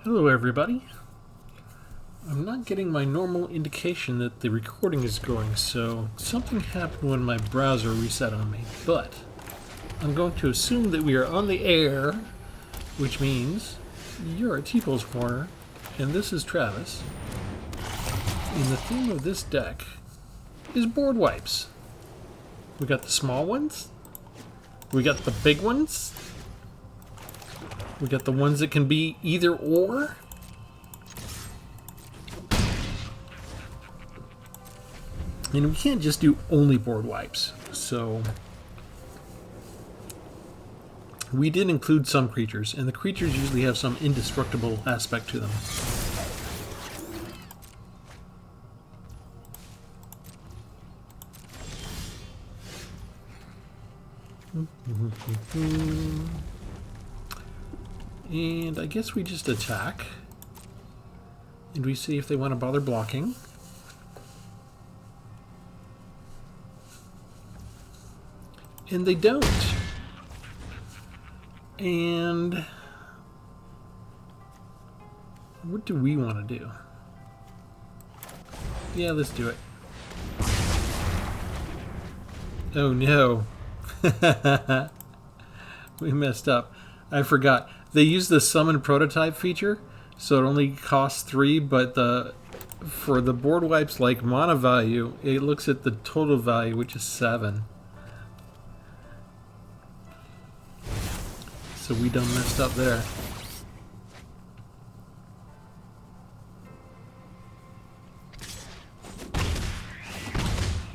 Hello everybody. I'm not getting my normal indication that the recording is going, so something happened when my browser reset on me. But I'm going to assume that we are on the air, which means you're at Tpull's Corner, and this is Travis. And the theme of this deck is board wipes. We got the small ones, we got the big ones, we got the ones that can be either or. And we can't just do only board wipes. So we did include some creatures, and the creatures usually have some indestructible aspect to them. And I guess we just attack. And we see if they want to bother blocking. And they don't. And what do we want to do? Yeah, let's do it. Oh no. We messed up. I forgot. They use the summon prototype feature, so it only costs 3, but for the board wipes like mana value, it looks at the total value, which is 7. So we done messed up there.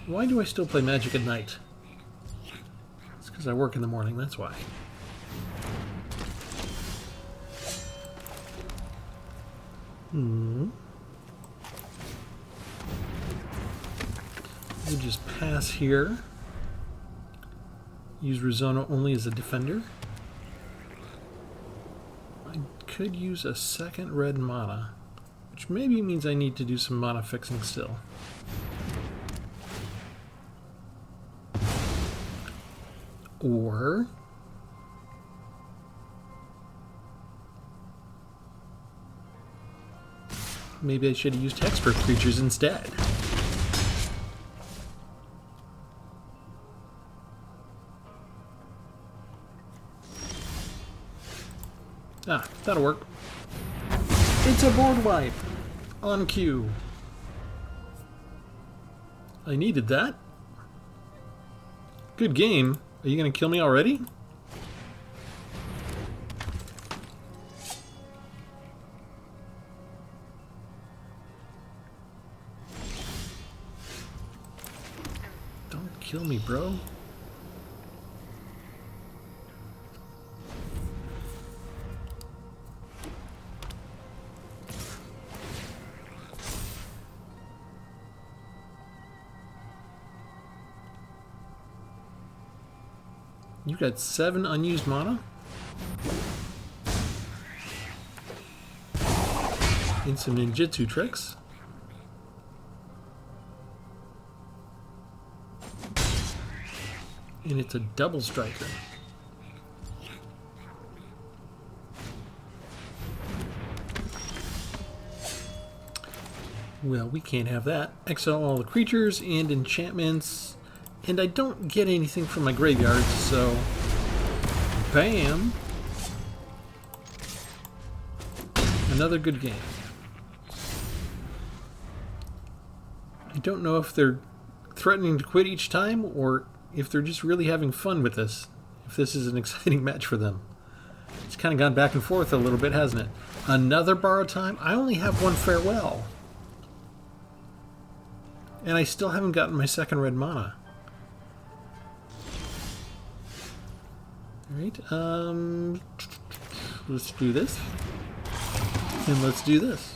Why do I still play Magic at night? It's because I work in the morning, that's why. We'll just pass here. Use Rizona only as a defender. I could use a second red mana, which maybe means I need to do some mana fixing still. Or maybe I should have used Hexproof creatures instead. Ah, that'll work. It's a board wipe! On cue. I needed that. Good game. Are you gonna kill me already? Don't kill me, bro. You got 7 unused mana? And some ninjutsu tricks. And it's a double striker. Well, we can't have that. Exile all the creatures and enchantments. And I don't get anything from my graveyard, so bam! Another good game. I don't know if they're threatening to quit each time, or if they're just really having fun with this. If this is an exciting match for them. It's kind of gone back and forth a little bit, hasn't it? Another borrow time? I only have 1 farewell. And I still haven't gotten my second red mana. Alright, let's do this. And let's do this.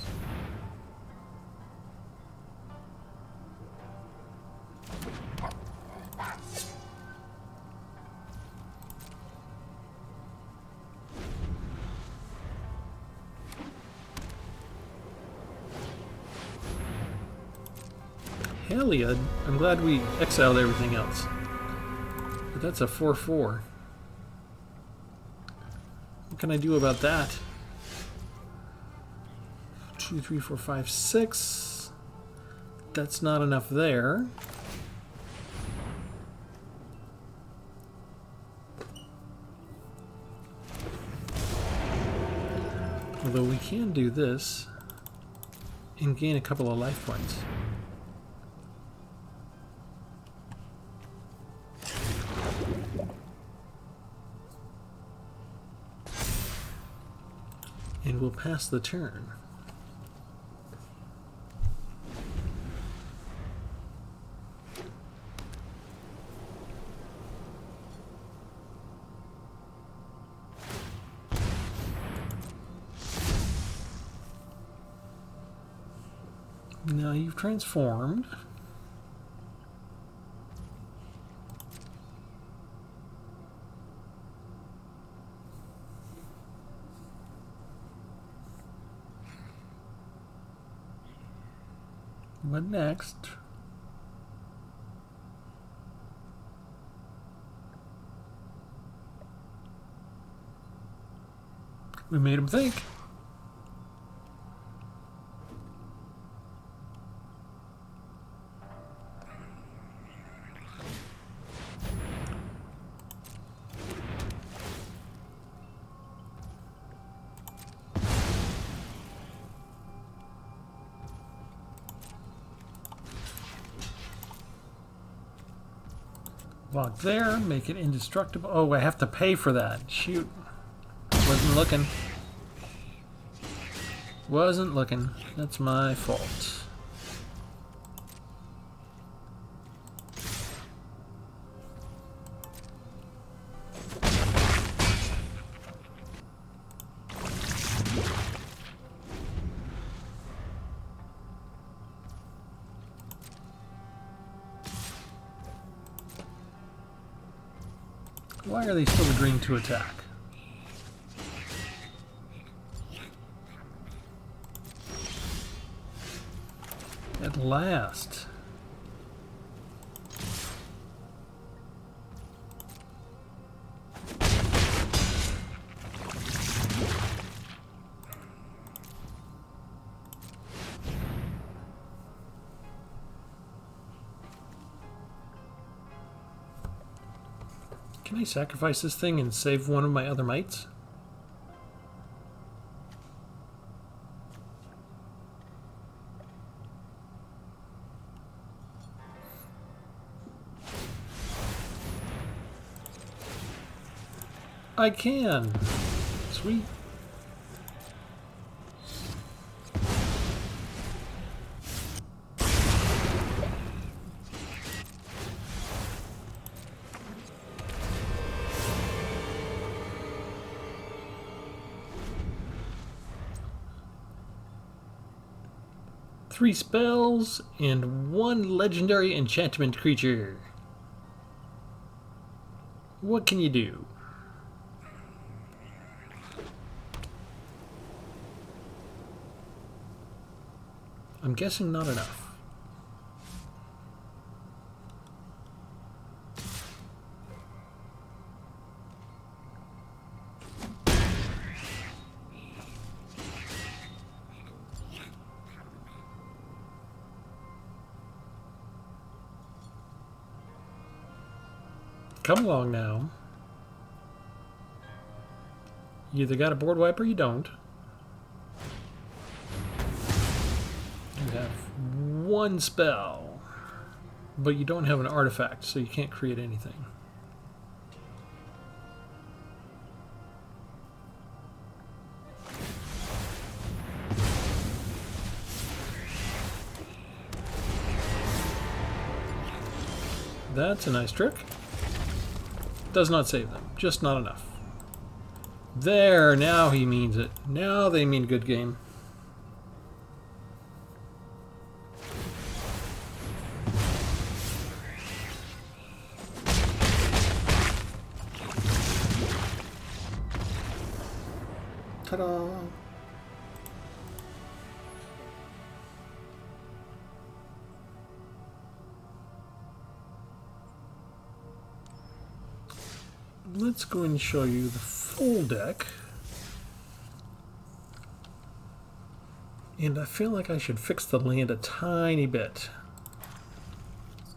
Hell yeah, I'm glad we exiled everything else. But that's a 4/4. What can I do about that? 2, 3, 4, 5, 6. That's not enough there. Although we can do this and gain a couple of life points. And we'll pass the turn. Now you've transformed. What next? We made him think. Block there, make it indestructible. Oh, I have to pay for that. Shoot. Wasn't looking. Wasn't looking. That's my fault. Why are they still agreeing to attack? At last. Can I sacrifice this thing and save one of my other mites? I can. Sweet. Three spells and one legendary enchantment creature. What can you do? I'm guessing not enough. Come along now. You either got a board wipe or you don't. You have one spell, but you don't have an artifact, so you can't create anything. That's a nice trick. Does not save them. Just not enough. There, now he means it. Now they mean good game. Ta-da! Let's go and show you the full deck. And I feel like I should fix the land a tiny bit.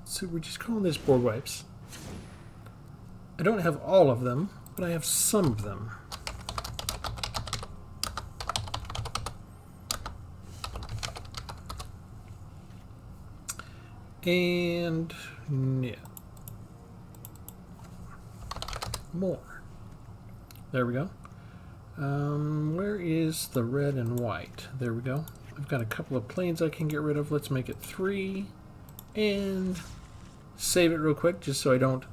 So we're just calling this board wipes. I don't have all of them, but I have some of them. And yeah. More. There we go. Where is the red and white? There we go. I've got a couple of planes I can get rid of. Let's make it 3 and save it real quick just so I don't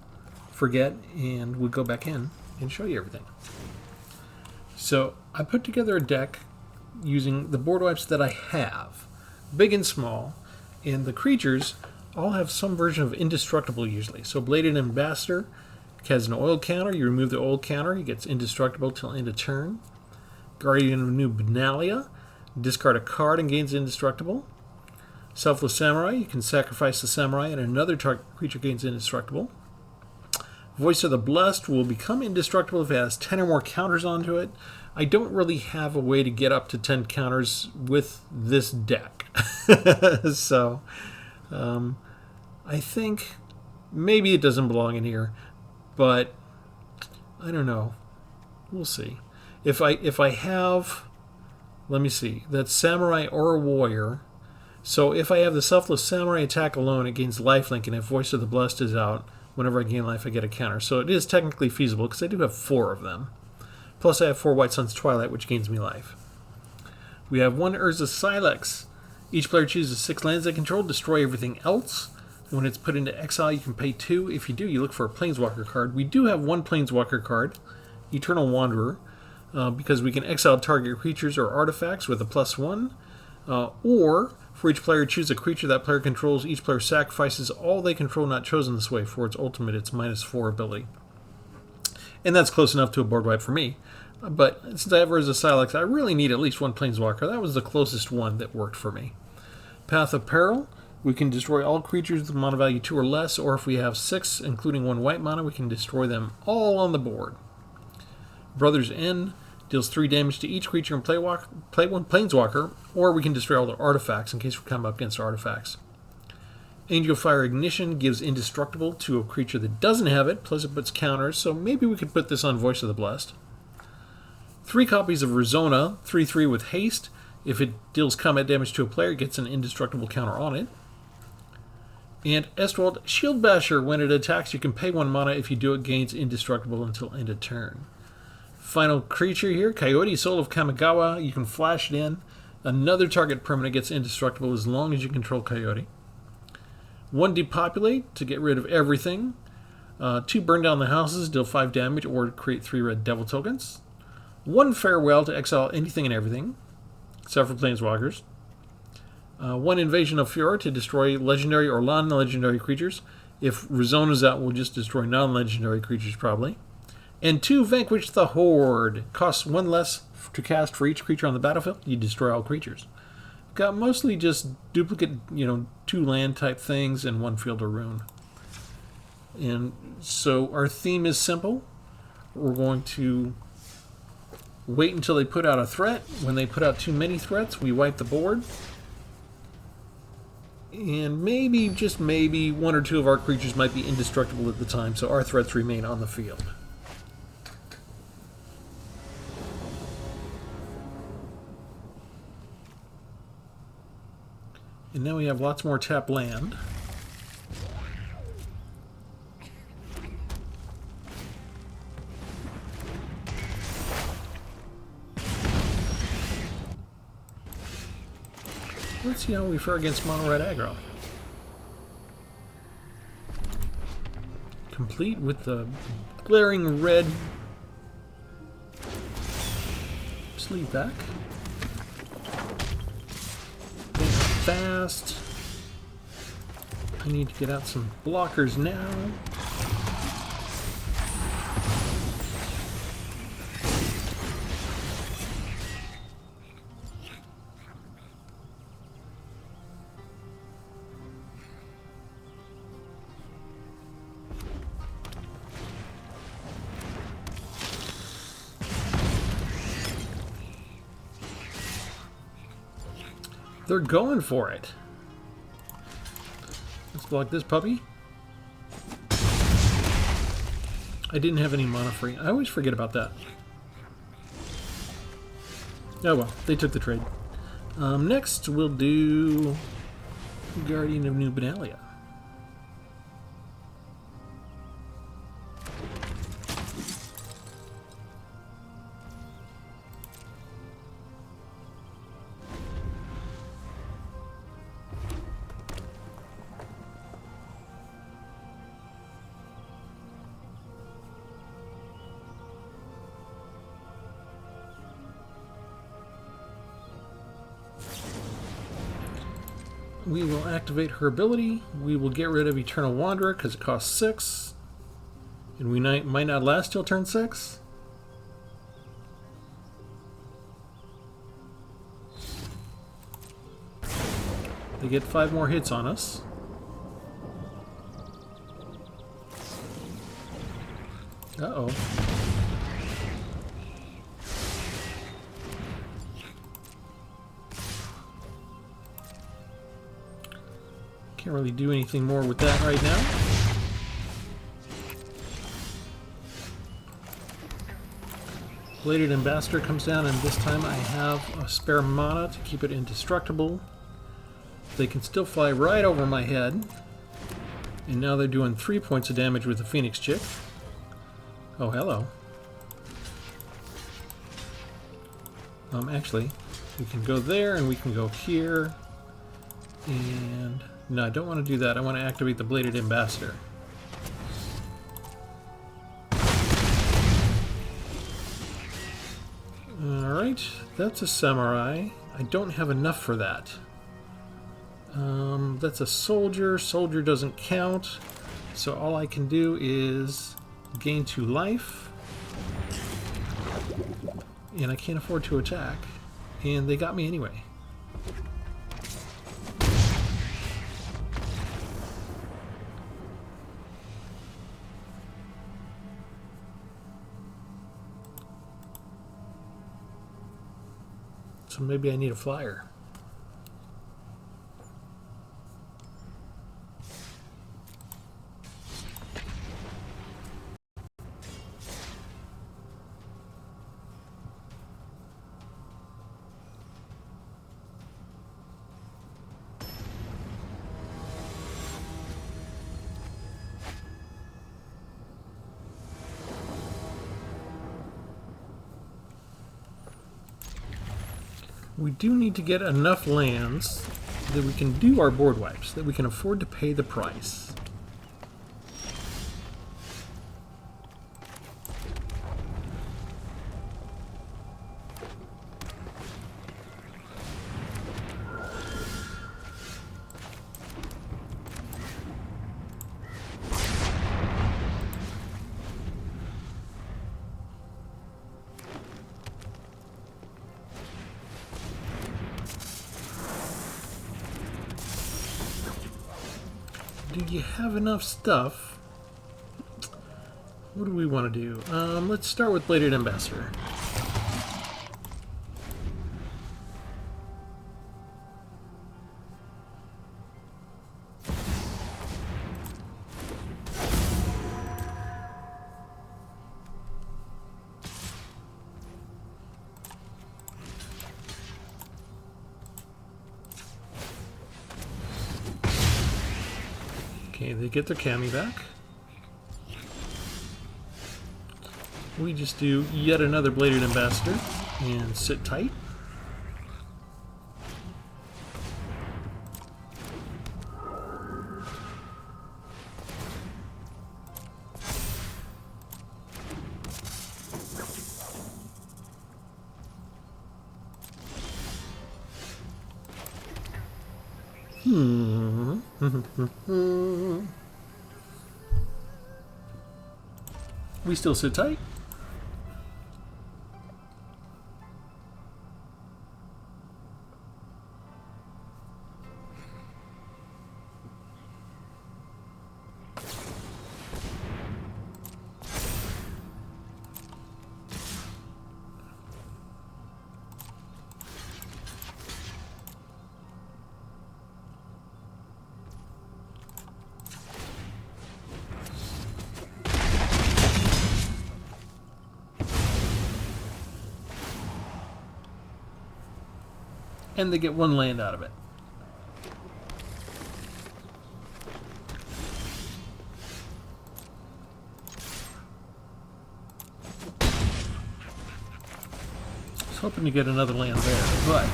forget, and we'll go back in and show you everything. So I put together a deck using the board wipes that I have, big and small, and the creatures all have some version of indestructible usually. So Bladed Ambassador has an oil counter. You remove the oil counter, he gets indestructible till end of turn. Guardian of New Benalia, discard a card and gains indestructible. Selfless Samurai, you can sacrifice the samurai and another target creature gains indestructible. Voice of the Blessed will become indestructible if it has 10 or more counters onto it. I don't really have a way to get up to 10 counters with this deck. So, I think maybe it doesn't belong in here, but I don't know. We'll see. If I have, let me see, that's Samurai or a Warrior. So if I have the Selfless Samurai attack alone, it gains lifelink, and if Voice of the Blessed is out, whenever I gain life, I get a counter. So it is technically feasible, because I do have 4 of them. Plus I have 4 White Sun's Twilight, which gains me life. We have 1 Urza Silex. Each player chooses 6 lands they control, destroy everything else. And when it's put into exile, you can pay 2. If you do, you look for a Planeswalker card. We do have 1 Planeswalker card, Eternal Wanderer, because we can exile target creatures or artifacts with a +1. Or, for each player, choose a creature that player controls. Each player sacrifices all they control not chosen this way. For its ultimate, it's -4 ability. And that's close enough to a board wipe for me. But since I have Urza Silex, I really need at least 1 Planeswalker. That was the closest one that worked for me. Path of Peril. We can destroy all creatures with mana value 2 or less, or if we have 6, including 1 white mana, we can destroy them all on the board. Brother's End deals 3 damage to each creature and play 1 Planeswalker, or we can destroy all the artifacts in case we come up against artifacts. Angel Fire Ignition gives indestructible to a creature that doesn't have it, plus it puts counters, so maybe we could put this on Voice of the Blessed. 3 copies of Rizona, 3/3 with haste. If it deals combat damage to a player, it gets an indestructible counter on it. And Estwald Shield Basher, when it attacks, you can pay 1 mana. If you do, it gains indestructible until end of turn. Final creature here, Coyote Soul of Kamigawa. You can flash it in. Another target permanent gets indestructible as long as you control Coyote. 1 Depopulate to get rid of everything. 2 Burn Down the Houses, deal 5 damage, or create 3 red devil tokens. 1 Farewell to exile anything and everything, except for Planeswalkers. 1 Invasion of Furor to destroy legendary or non-legendary creatures. If Rizona's out, we'll just destroy non-legendary creatures probably. And 2 Vanquish the Horde. Costs 1 less to cast for each creature on the battlefield. You destroy all creatures. Got mostly just duplicate, 2 land type things and 1 field or rune. And so our theme is simple. We're going to wait until they put out a threat. When they put out too many threats, we wipe the board. And maybe, just maybe, 1 or 2 of our creatures might be indestructible at the time, so our threats remain on the field. And now we have lots more tap land. Let's see how we fare against mono red aggro. Complete with the glaring red sleeve back. Fast. I need to get out some blockers now. They're going for it. Let's block this puppy. I didn't have any mana free. I always forget about that. Oh well, they took the trade. Next, we'll do Guardian of New Benalia. We will activate her ability. We will get rid of Eternal Wanderer because it costs 6. And we might not last till turn 6. They get 5 more hits on us. Uh-oh. Can't really do anything more with that right now. Bladed Ambassador comes down, and this time I have a spare mana to keep it indestructible. They can still fly right over my head. And now they're doing 3 points of damage with the Phoenix Chick. Oh, hello. Actually, we can go there, and we can go here. And... no, I don't want to do that. I want to activate the Bladed Ambassador. Alright, that's a Samurai. I don't have enough for that. That's a Soldier. Soldier doesn't count. So all I can do is gain 2 life. And I can't afford to attack. And they got me anyway. So maybe I need a flyer. We do need to get enough lands that we can do our board wipes, that we can afford to pay the price. Do you have enough stuff? What do we want to do? Let's start with Bladed Ambassador. Okay, they get their Cami back. We just do yet another Bladed Ambassador and sit tight. We still sit tight. and they get 1 land out of it. I was hoping to get another land there, but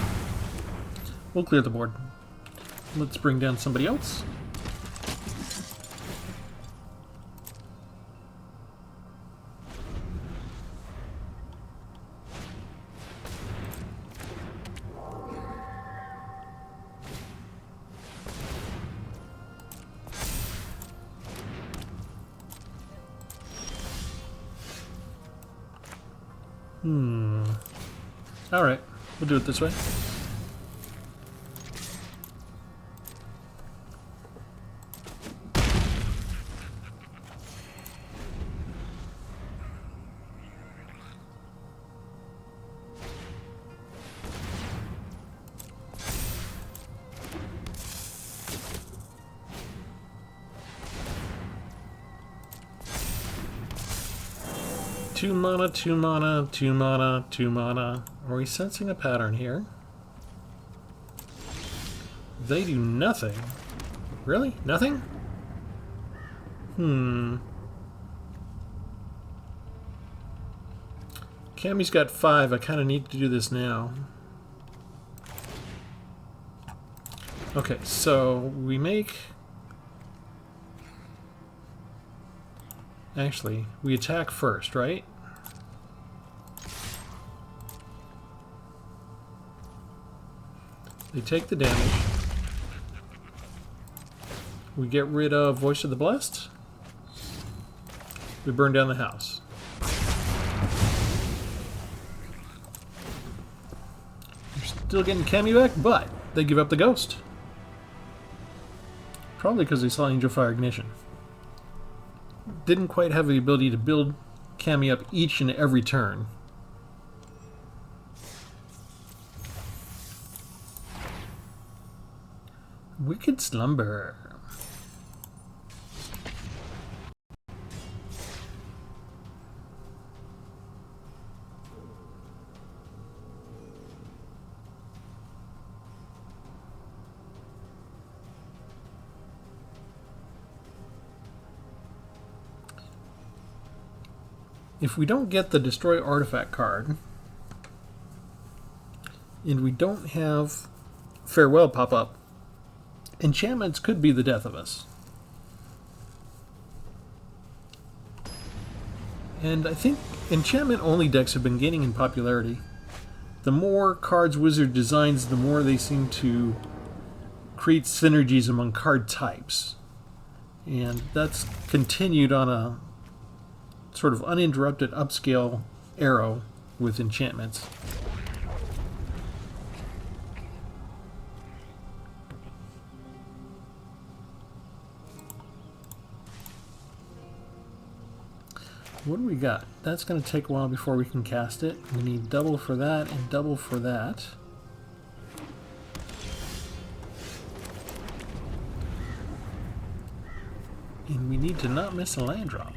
we'll clear the board. Let's bring down somebody else. Alright, we'll do it this way. Two mana, 2 mana, 2 mana, 2 mana. Are we sensing a pattern here? They do nothing. Really? Nothing? Cammy's got 5. I kind of need to do this now. Okay, so we make... Actually, we attack first, right? They take the damage. We get rid of Voice of the Blessed. We burn down the house. You're still getting Cammy back, but they give up the ghost. Probably because they saw Angel Fire Ignition. Didn't quite have the ability to build Cammy up each and every turn. Wicked Slumber. If we don't get the Destroy Artifact card, and we don't have Farewell pop up, enchantments could be the death of us. And I think enchantment-only decks have been gaining in popularity. The more cards Wizard designs, the more they seem to create synergies among card types. And that's continued on a sort of uninterrupted upscale arrow with enchantments. What do we got? That's going to take a while before we can cast it. We need double for that and double for that. And we need to not miss a land drop.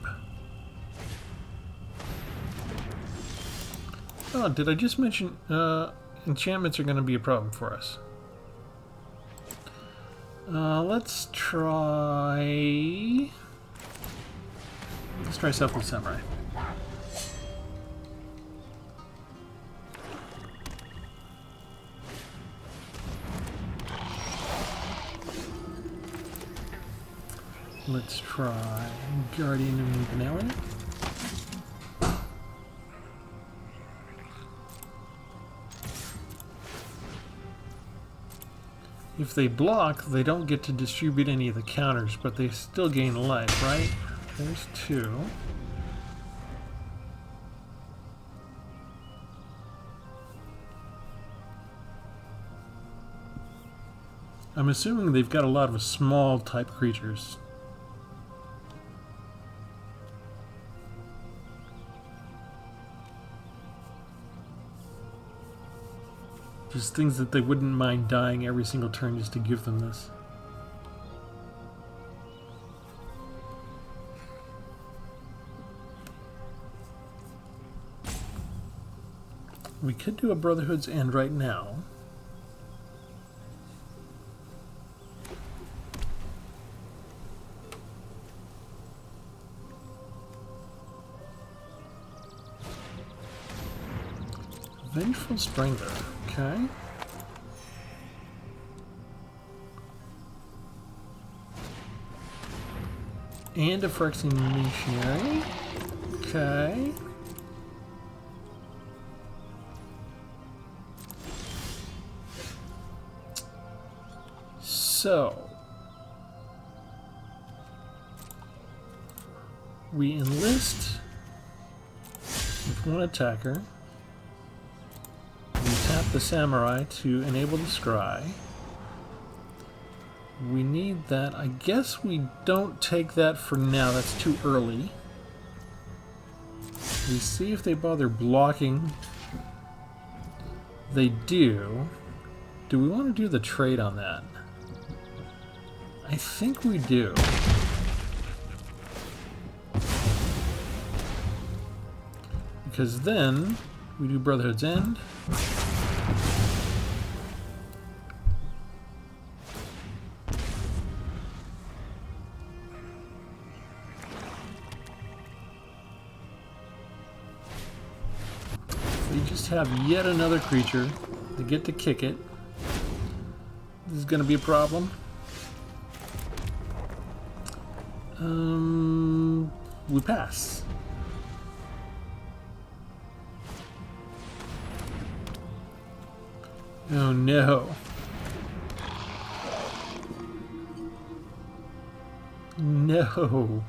Oh, did I just mention enchantments are going to be a problem for us? Let's try Selfless Samurai. Let's try Guardian of Benalia. If they block, they don't get to distribute any of the counters, but they still gain life, right? There's 2. I'm assuming they've got a lot of small type creatures. Just things that they wouldn't mind dying every single turn just to give them this. We could do a Brotherhood's End right now. Vengeful Strangler. Okay. And a Phyrexian Missionary. Okay. So we enlist with one attacker. We tap the Samurai to enable the Scry. We need that. I guess we don't take that for now. That's too early. We see if they bother blocking. They do. Do we want to do the trade on that? I think we do. Because then we do Brotherhood's End. We just have yet another creature to get to kick it. This is going to be a problem. We pass. Oh no. No.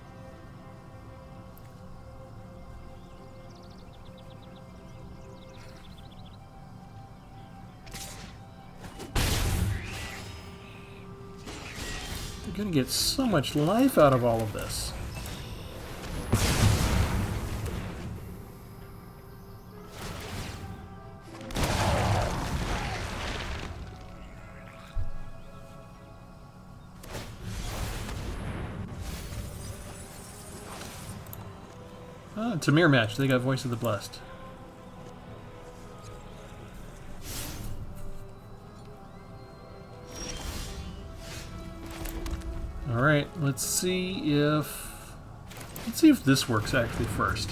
They're gonna get so much life out of all of this. Oh, it's a mirror match. They got Voice of the Blessed. Alright, let's see if this works actually first.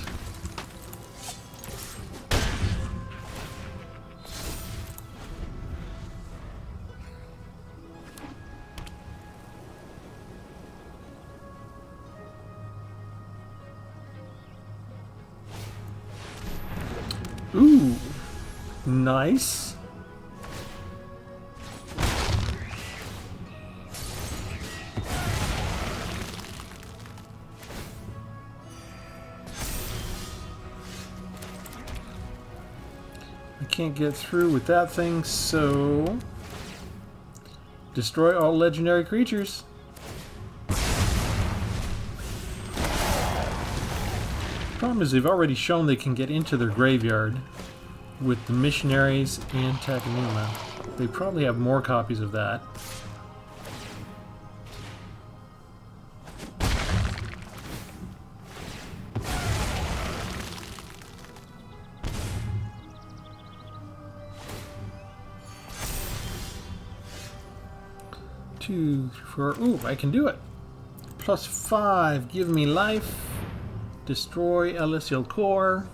Ooh, nice. I can't get through with that thing, so destroy all legendary creatures. Problem is they've already shown they can get into their graveyard with the missionaries and Takenuma. They probably have more copies of that. Two, four. Ooh, I can do it. +5, give me life. Destroy Celestial Core.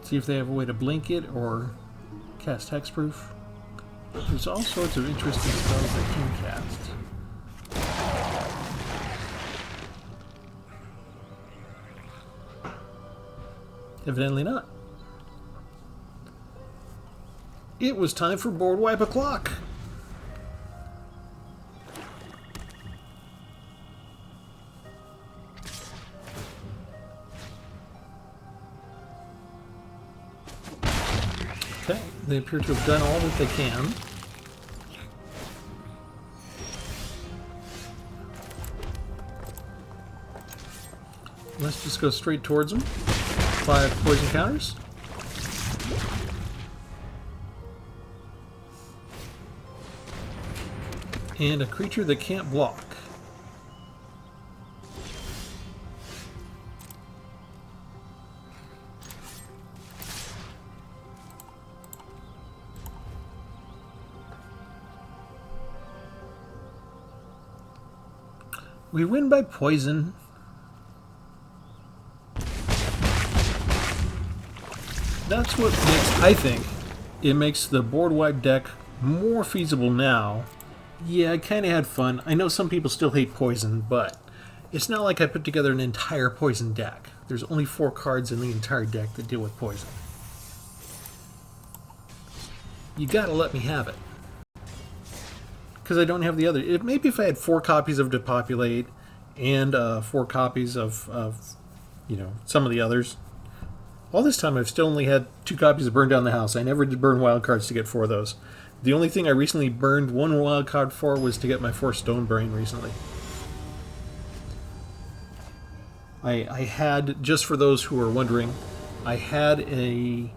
See if they have a way to blink it or cast Hexproof. There's all sorts of interesting spells they can cast. Evidently not. It was time for BoardWipeO'Clock. Okay, they appear to have done all that they can. Let's just go straight towards them. 5 poison counters. And a creature that can't block. We win by poison. That's what makes, I think, it makes the Boardwipe deck more feasible now. Yeah, I kind of had fun. I know some people still hate poison, but it's not like I put together an entire poison deck. There's only 4 cards in the entire deck that deal with poison. You gotta let me have it. Because I don't have the other. Maybe if I had 4 copies of Depopulate and 4 copies of, you know, some of the others. All this time I've still only had 2 copies of Burn Down the House. I never did burn wild cards to get 4 of those. The only thing I recently burned 1 wild card for was to get my 4 Stone Brain recently. I had, just for those who are wondering, I had a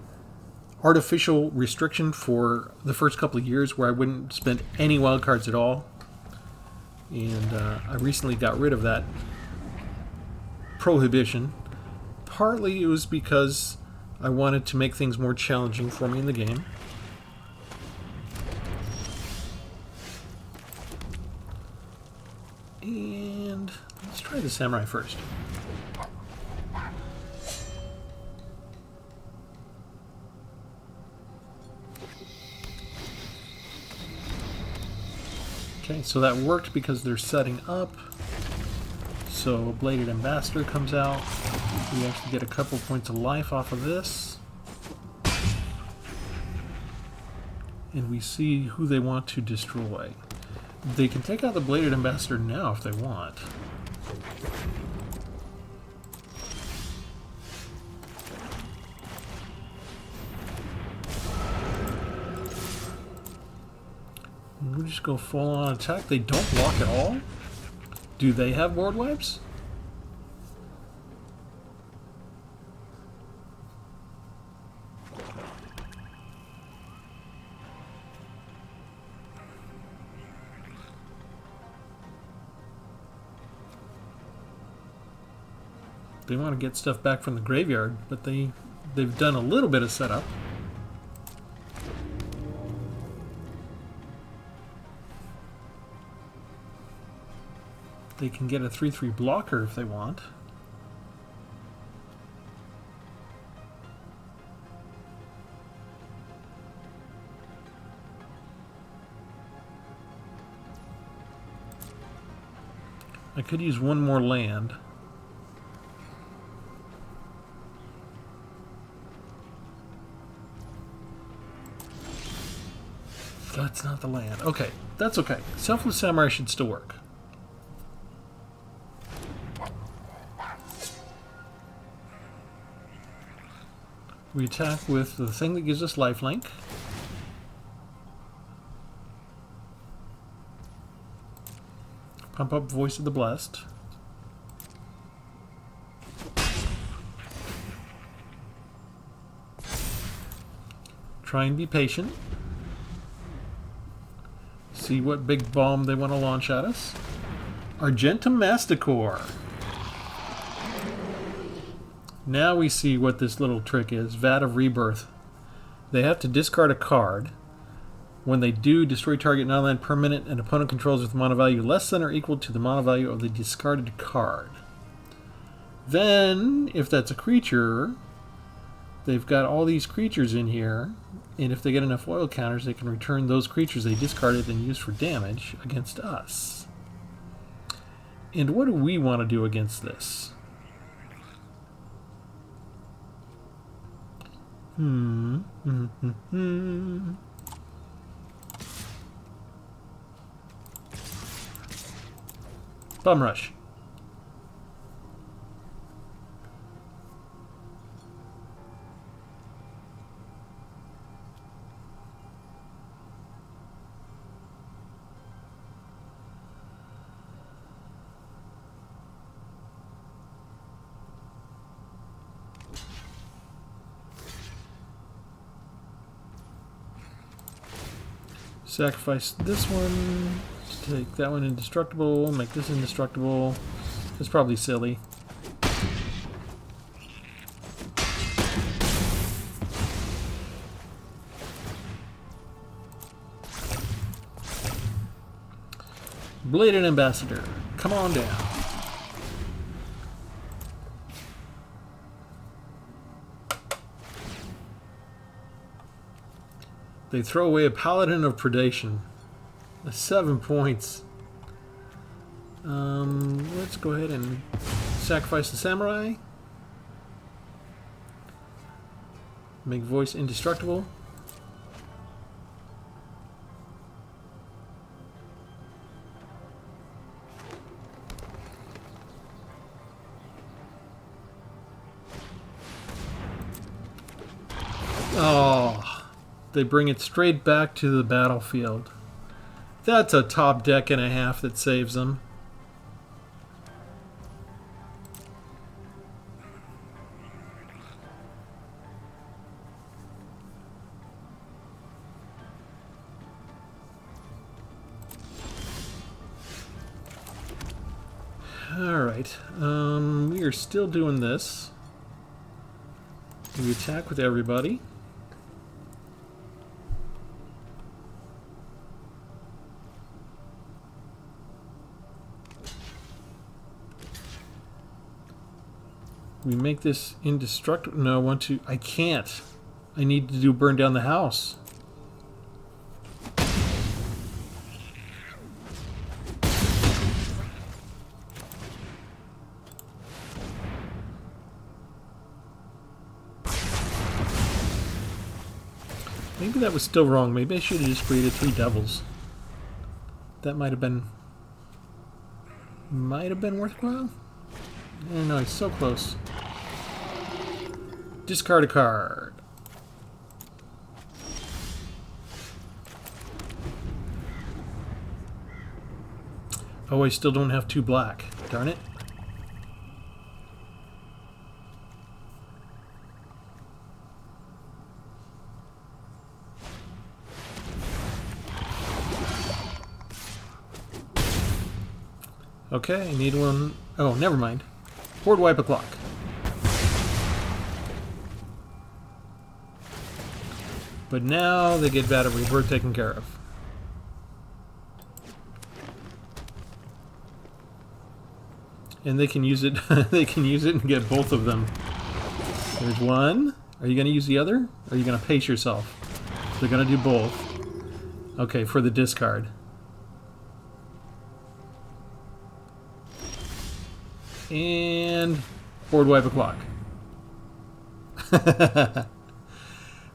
artificial restriction for the first couple of years where I wouldn't spend any wild cards at all. And I recently got rid of that prohibition. Partly it was because I wanted to make things more challenging for me in the game. And let's try the Samurai first. Okay, so that worked because they're setting up. So Bladed Ambassador comes out. We actually get a couple points of life off of this. And we see who they want to destroy. They can take out the Bladed Ambassador now if they want. We'll just go full on attack. They don't block at all? Do they have board wipes? They want to get stuff back from the graveyard, but they've done a little bit of setup. They can get a 3/3 blocker if they want. I could use one more land. That's not the land. Okay, that's okay. Selfless Samurai should still work. We attack with the thing that gives us lifelink. Pump up Voice of the Blessed. Try and be patient. See what big bomb they want to launch at us. Argentum Masticore. Now we see what this little trick is. Vat of Rebirth. They have to discard a card. When they do, destroy target non-land permanent and opponent controls with mana value less than or equal to the mana value of the discarded card. Then, if that's a creature, they've got all these creatures in here, and if they get enough foil counters, they can return those creatures they discarded and used for damage against us. And what do we want to do against this? Bum Rush. Sacrifice this one. Take that one indestructible. Make this indestructible. It's probably silly. Bladed Ambassador. Come on down. They throw away a Paladin of Predation. 7 points. Let's go ahead and sacrifice the Samurai. Make voice indestructible. Oh, they bring it straight back to the battlefield. That's a top deck and a half that saves them. Alright, we are still doing this. We attack with everybody. We make this indestructible. No, I want to. I can't. I need to do burn down the house. Maybe that was still wrong. Maybe I should have just created 3 devils. That might have been worthwhile. Oh no, it's so close. Discard a card. Oh, I still don't have 2 black. Darn it. Okay, I need one. Oh, never mind. BoardWipeO'Clock. But now they get batteries. We're taken care of. And they can use it. They can use it and get both of them. There's one. Are you going to use the other? Or are you going to pace yourself? They're going to do both. Okay, for the discard. And BoardWipeO'Clock.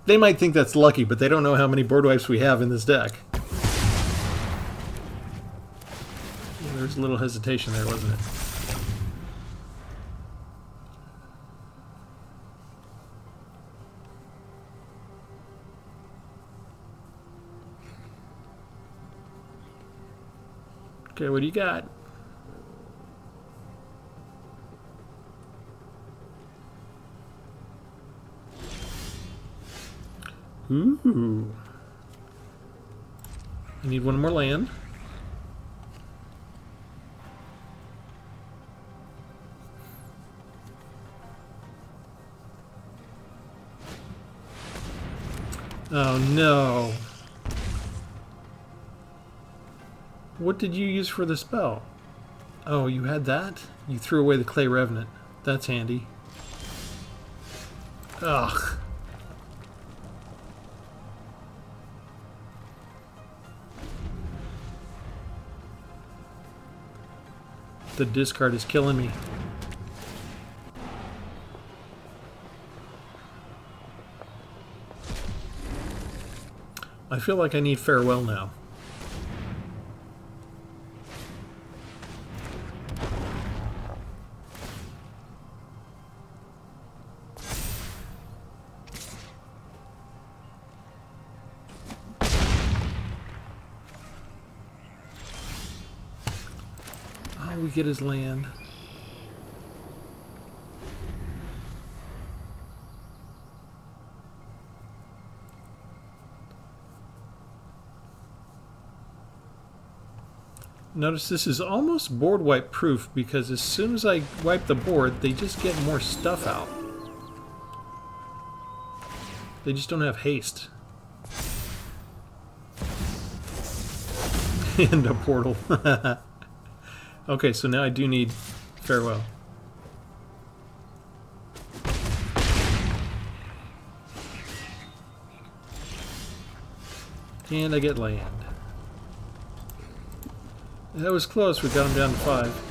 They might think that's lucky, but they don't know how many board wipes we have in this deck. There's a little hesitation there, wasn't it? Okay, what do you got? Ooh. I need one more land. Oh no. What did you use for the spell? Oh, you had that? You threw away the Clay Revenant. That's handy. Ugh. The discard is killing me. I feel like I need Farewell now. We get his land. Notice this is almost board wipe proof because as soon as I wipe the board, they just get more stuff out. They just don't have haste. And a portal. Okay, so now I do need Farewell. And I get land. That was close. We got him down to 5.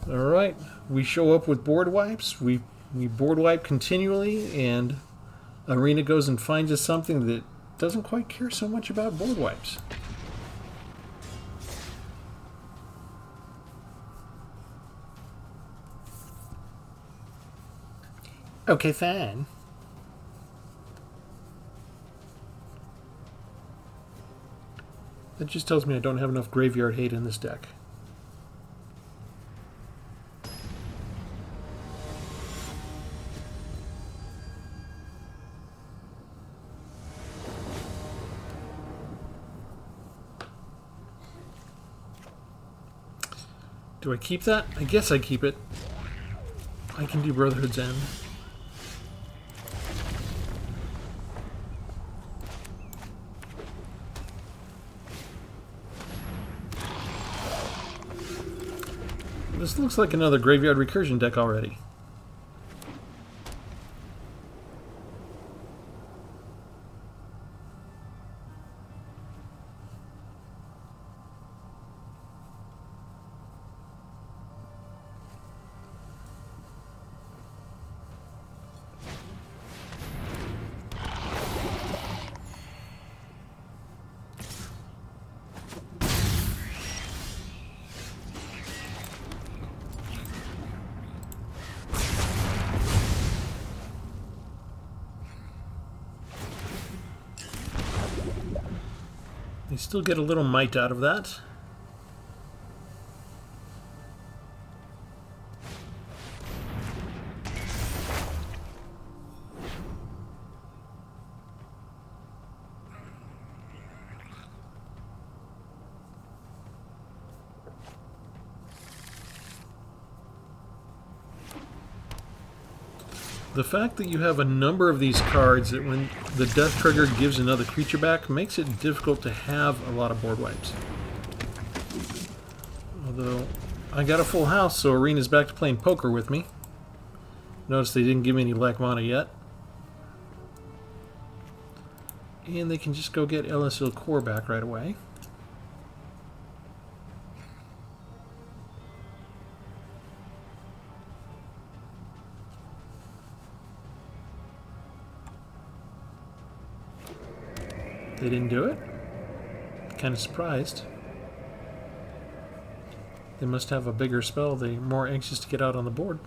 Alright, we show up with board wipes. We board wipe continually, and Arena goes and finds us something that doesn't quite care so much about board wipes. Okay, fine. That just tells me I don't have enough graveyard hate in this deck. Do I keep that? I guess I keep it. I can do Brotherhood's End. This looks like another Graveyard Recursion deck already. You still get a little might out of that. The fact that you have a number of these cards that when the death trigger gives another creature back makes it difficult to have a lot of board wipes. Although, I got a full house, so Arena's back to playing poker with me. Notice they didn't give me any black mana yet. And they can just go get LSL Core back right away. They didn't do it? Kind of surprised. They must have a bigger spell. They're more anxious to get out on the board.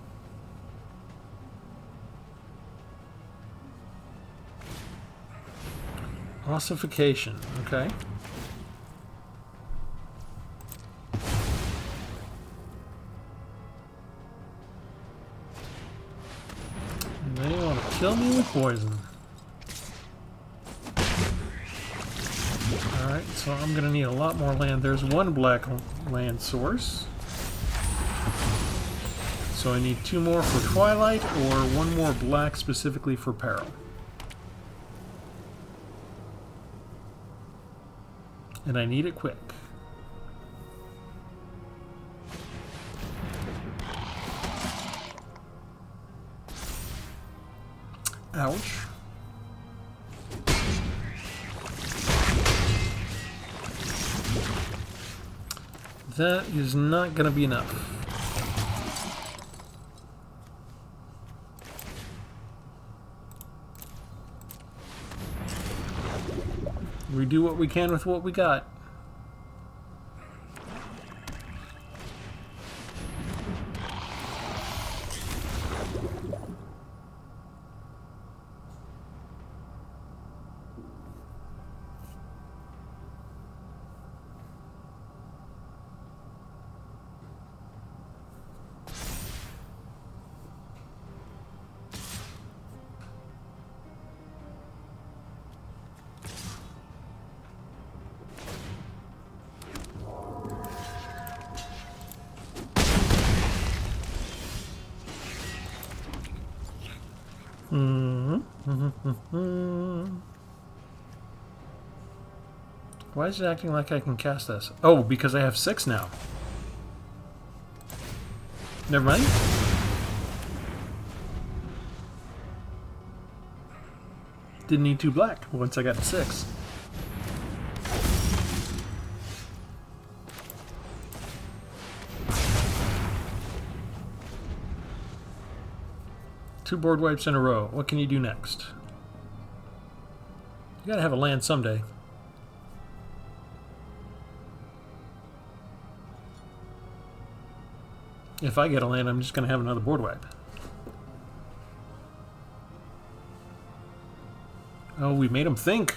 Ossification, okay. And they want to kill me with poison. Alright, so I'm going to need a lot more land. There's one black land source. So I need 2 more for Twilight, or 1 more black specifically for Peril. And I need it quick. Ouch. That is not going to be enough. We do what we can with what we got. Why is it acting like I can cast this? Oh, because I have 6 now. Never mind. Didn't need 2 black once I got to 6. Two board wipes in a row. What can you do next? You gotta have a land someday. If I get a land, I'm just gonna have another board wipe. Oh, we made him think.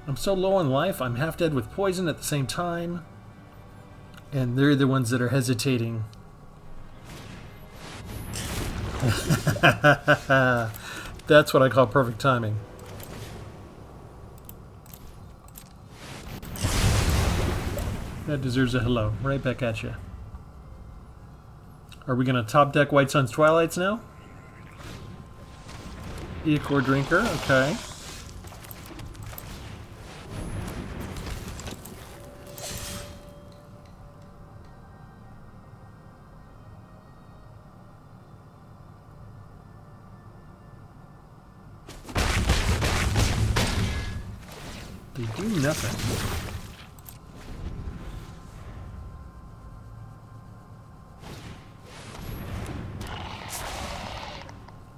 I'm so low on life, I'm half dead with poison at the same time. And they're the ones that are hesitating. That's what I call perfect timing. That deserves a hello. Right back at you. Are we going to top deck White Sun's Twilights now? Equor Drinker, okay. They do nothing.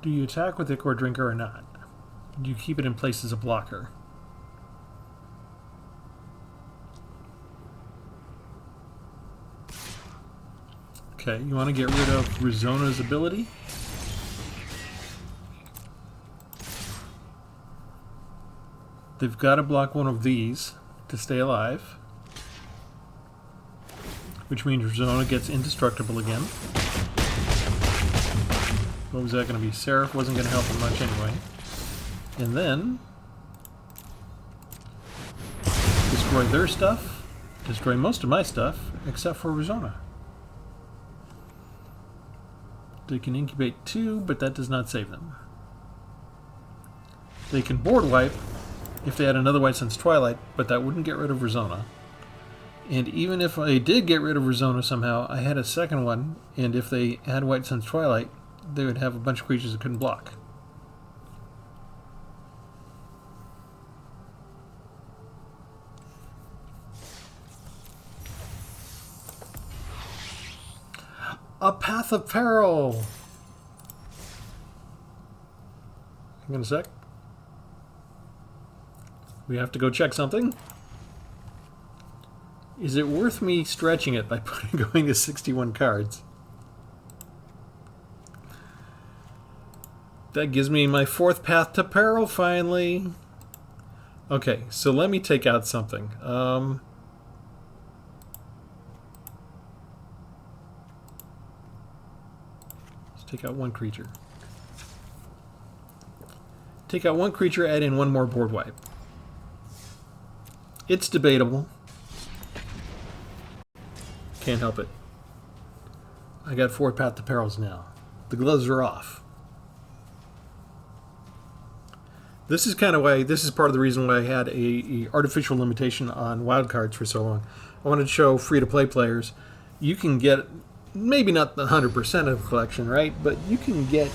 Do you attack with Ichor Drinker or not? Do you keep it in place as a blocker? Okay, you want to get rid of Rizona's ability? They've got to block one of these to stay alive, which means Rizona gets indestructible again. What was that going to be? Seraph wasn't going to help him much anyway. And then destroy their stuff, destroy most of my stuff, except for Rizona. They can incubate 2, but that does not save them. They can board wipe if they had another White Sun's Twilight, but that wouldn't get rid of Rizona. And even if I did get rid of Rizona somehow, I had a second one, and if they had White Sun's Twilight, they would have a bunch of creatures that couldn't block. A Path of Peril! Hang on a sec. We have to go check something. Is it worth me stretching it by going to 61 cards? That gives me my 4th Path to Peril, finally. Okay, so let me take out something. Let's take out one creature. Take out one creature, add in one more board wipe. It's debatable. Can't help it. I got 4 Path to Perils now. The gloves are off. This is kind of why, this is part of the reason why I had a artificial limitation on wildcards for so long. I wanted to show free-to-play players, you can get, maybe not the 100% of the collection, right? But you can get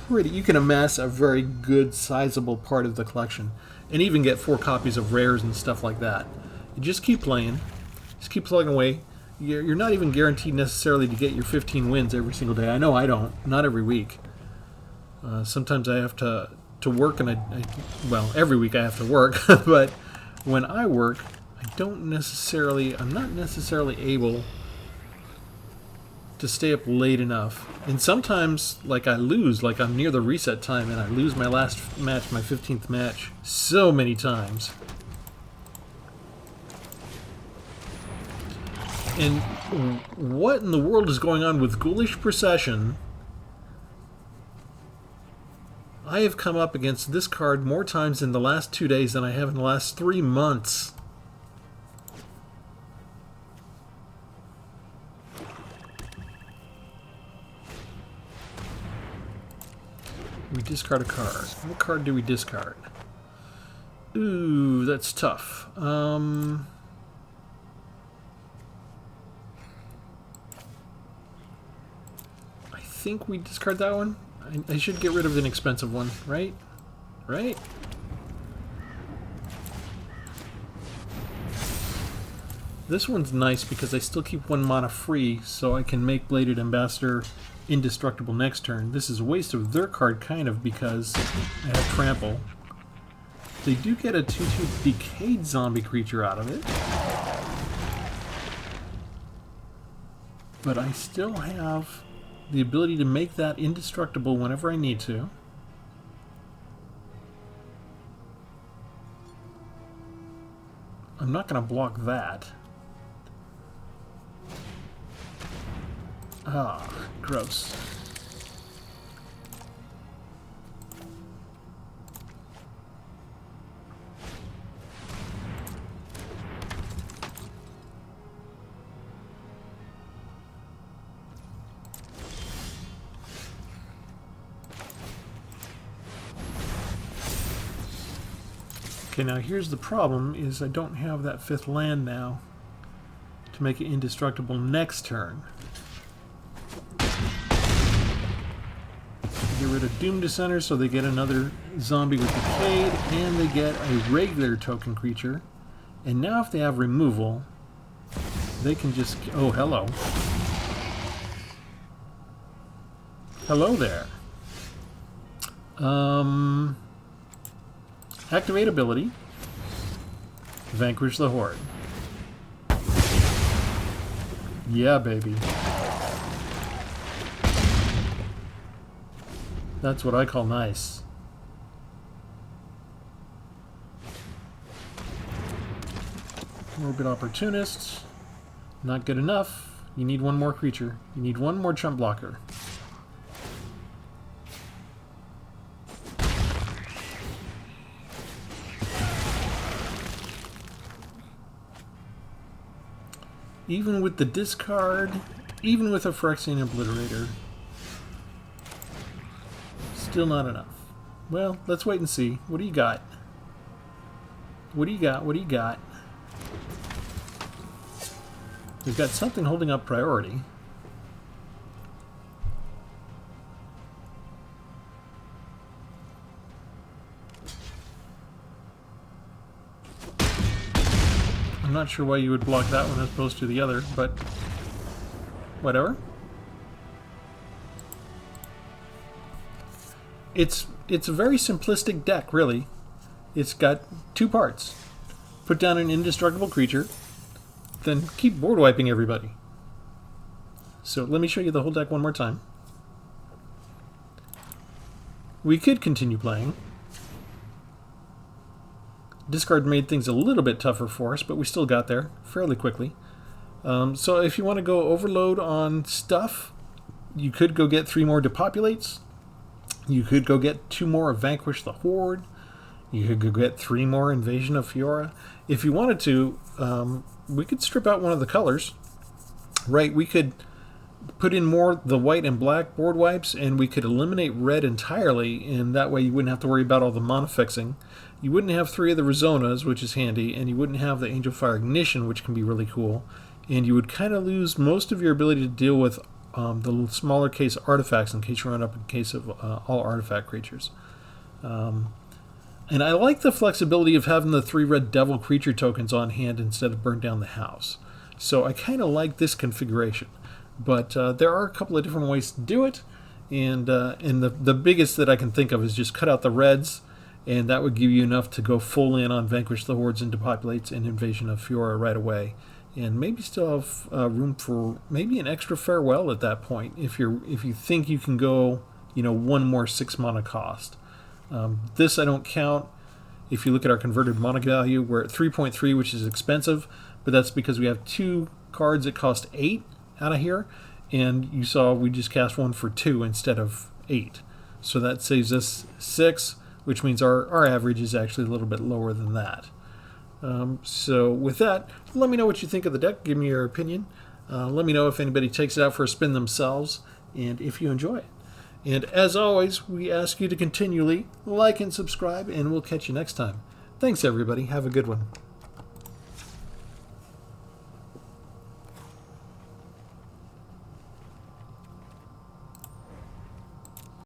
you can amass a very good, sizable part of the collection. And even get 4 copies of rares and stuff like that. You just keep playing, just keep plugging away. You're not even guaranteed necessarily to get your 15 wins every single day. I know I don't, not every week. Sometimes I have to work, and well, every week I have to work, but when I work, I'm not necessarily able to stay up late enough. And sometimes, like, I lose, like I'm near the reset time, and I lose my last match, my 15th match, so many times. And what in the world is going on with Ghoulish Procession? I have come up against this card more times in the last 2 days than I have in the last 3 months. We discard a card. What card do we discard? Ooh, that's tough. I think we discard that one. I should get rid of an expensive one, right? right? This one's nice because I still keep 1 mana free, so I can make Bladed Ambassador indestructible next turn. This is a waste of their card, kind of, because I have Trample. They do get a 2/2 Decayed zombie creature out of it. But I still have the ability to make that indestructible whenever I need to. I'm not going to block that. Ah, gross. Okay, now here's the problem, is I don't have that 5th land now to make it indestructible next turn. Get rid of Doom Descender so they get another zombie with Decayed, and they get a regular token creature. And now if they have removal, they can just... Oh, hello. Hello there. Activate ability. Vanquish the Horde. Yeah, baby. That's what I call nice. Morbid Opportunist. Not good enough. You need 1 more creature. You need 1 more chump blocker. Even with the discard, even with a Phyrexian Obliterator, still not enough. Well, let's wait and see. What do you got? What do you got? What do you got? We've got something holding up priority. I'm not sure why you would block that one as opposed to the other, but whatever. It's a very simplistic deck, really. It's got 2 parts. Put down an indestructible creature, then keep board wiping everybody. So let me show you the whole deck one more time. We could continue playing. Discard made things a little bit tougher for us, but we still got there fairly quickly. So if you want to go overload on stuff, you could go get 3 more Depopulates. You could go get 2 more Vanquish the Horde. You could go get 3 more Invasion of Fiora. If you wanted to, we could strip out one of the colors. Right, we could put in more the white and black board wipes, and we could eliminate red entirely, and that way you wouldn't have to worry about all the mana fixing. You wouldn't have 3 of the Rizonas, which is handy, and you wouldn't have the Angel Fire Ignition, which can be really cool. And you would kind of lose most of your ability to deal with the smaller case artifacts in case you run up in case of all artifact creatures. And I like the flexibility of having the 3 red devil creature tokens on hand instead of burn down the house. So I kind of like this configuration. But there are a couple of different ways to do it. And the biggest that I can think of is just cut out the reds, and that would give you enough to go full in on Vanquish the Hordes and Depopulates and Invasion of Fiora right away. And maybe still have room for maybe an extra Farewell at that point if you think you can go 1 more 6 mana cost. This I don't count. If you look at our converted mana value, we're at 3.3, which is expensive, but that's because we have 2 cards that cost 8 out of here, and you saw we just cast 1 for 2 instead of 8. So that saves us 6, which means our average is actually a little bit lower than that. So with that, let me know what you think of the deck. Give me your opinion. Let me know if anybody takes it out for a spin themselves, and if you enjoy it. And as always, we ask you to continually like and subscribe, and we'll catch you next time. Thanks, everybody. Have a good one.